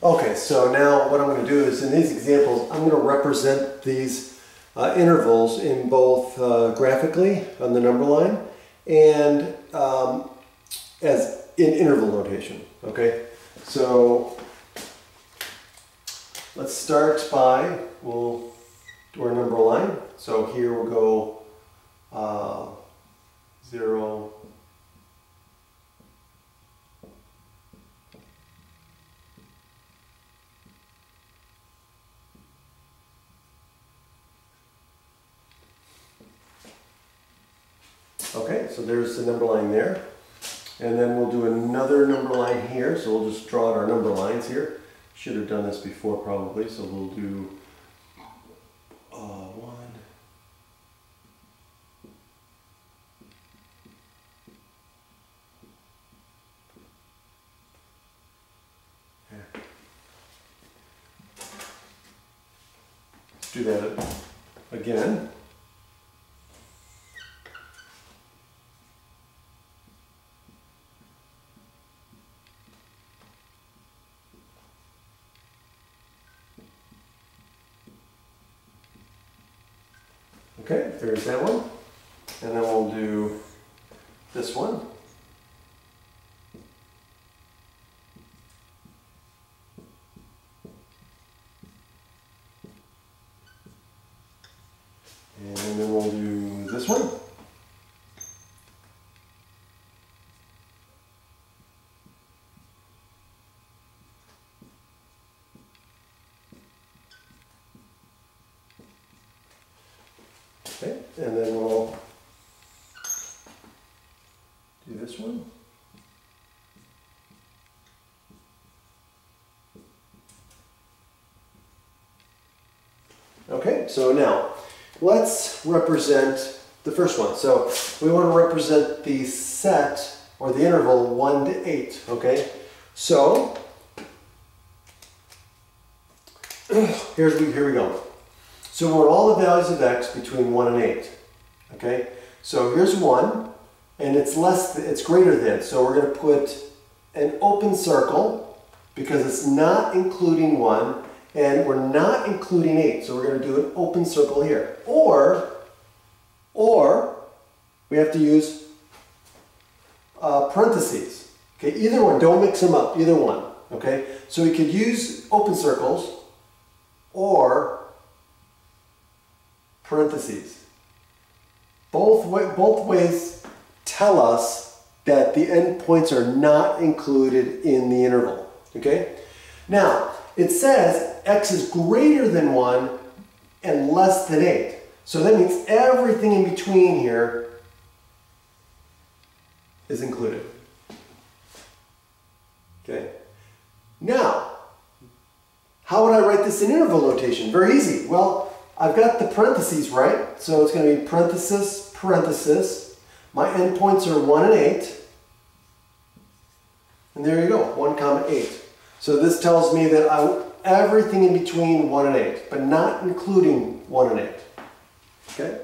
Okay, so now what I'm going to do is in these examples, I'm going to represent these intervals in both graphically on the number line and as in interval notation. Okay, so let's start by, we'll do our number line. So here we'll go 0, okay, so there's the number line there. And then we'll do another number line here. So we'll just draw out our number lines here. Should have done this before probably. So we'll do 1. Let's do that again. Okay, there's that one. And then we'll do this one. And then we'll do this one. Okay, and then we'll do this one. Okay, so now let's represent the first one. So we want to represent the set or the interval 1 to 8. Okay, so here we go. So we want all the values of x between 1 and 8. Okay, so here's 1, and it's greater than. So we're going to put an open circle because it's not including 1, and we're not including 8. So we're going to do an open circle here. Or we have to use parentheses. Okay, either one. Don't mix them up. Either one. Okay, so we could use open circles or parentheses. Both ways tell us that the endpoints are not included in the interval. Okay? Now, it says x is greater than 1 and less than 8. So that means everything in between here is included. Okay? Now, how would I write this in interval notation? Very easy. Well, I've got the parentheses, right? So it's going to be parenthesis, parenthesis. My endpoints are 1 and 8. And there you go, 1 comma 8. So this tells me that everything in between 1 and 8, but not including 1 and 8. Okay?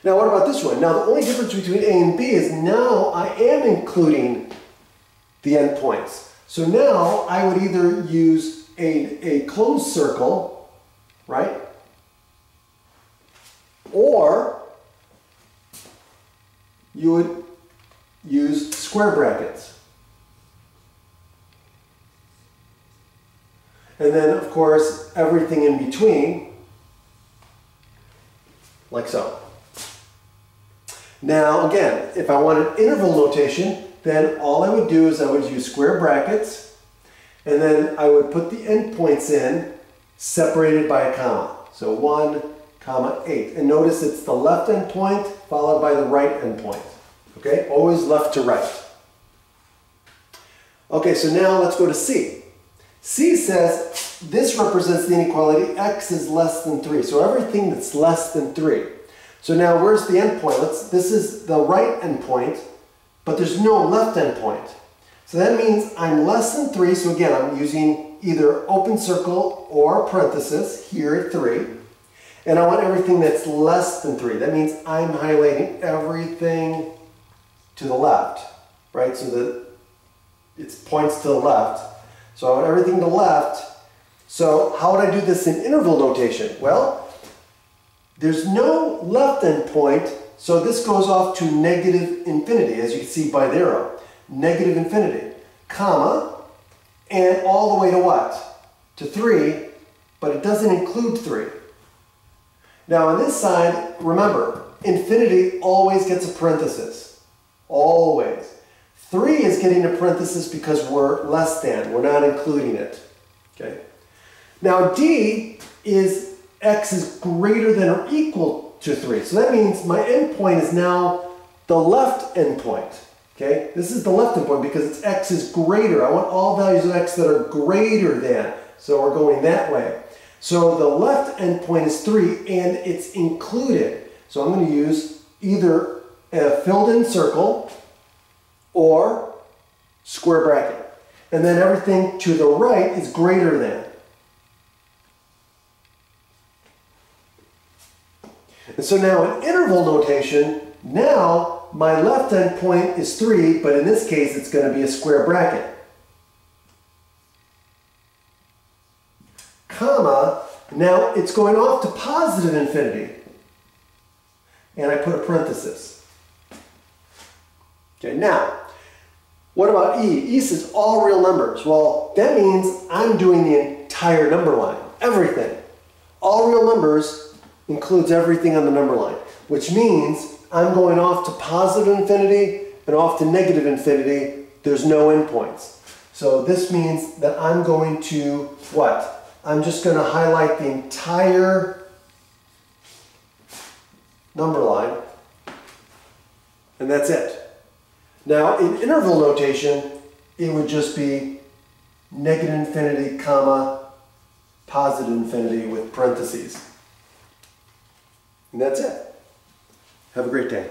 Now what about this one? Now the only difference between A and B is now I am including the endpoints. So now I would either use a closed circle, right? Or you would use square brackets. And then, of course, everything in between, like so. Now, again, if I wanted interval notation, then all I would do is I would use square brackets, and then I would put the endpoints in separated by a comma. So 1, comma 8. And notice it's the left endpoint followed by the right endpoint. Okay? Always left to right. Okay, so now let's go to C. C says this represents the inequality x is less than 3. So everything that's less than 3. So now where's the endpoint? This is the right endpoint, but there's no left endpoint. So that means I'm less than 3. So again, I'm using either open circle or parenthesis here at 3. And I want everything that's less than 3. That means I'm highlighting everything to the left, right? So that it points to the left. So I want everything to the left. So how would I do this in interval notation? Well, there's no left endpoint, so this goes off to negative infinity, as you can see by the arrow. Negative infinity, comma, and all the way to what? To 3, but it doesn't include 3. Now on this side, remember, infinity always gets a parenthesis. Always. 3 is getting a parenthesis because we're less than. We're not including it. Okay? Now D is x is greater than or equal to 3. So that means my endpoint is now the left endpoint. Okay? This is the left endpoint because it's x is greater. I want all values of x that are greater than. So we're going that way. So the left endpoint is 3 and it's included. So I'm going to use either a filled in circle or square bracket. And then everything to the right is greater than. And so now in interval notation, now my left endpoint is 3, but in this case it's going to be a square bracket. Comma, now it's going off to positive infinity. And I put a parenthesis. Okay, now, what about E? E says all real numbers. Well, that means I'm doing the entire number line, everything. All real numbers includes everything on the number line, which means I'm going off to positive infinity and off to negative infinity. There's no endpoints. So this means that I'm going to, what? I'm just going to highlight the entire number line, and that's it. Now, in interval notation, it would just be negative infinity, comma, positive infinity with parentheses. And that's it. Have a great day.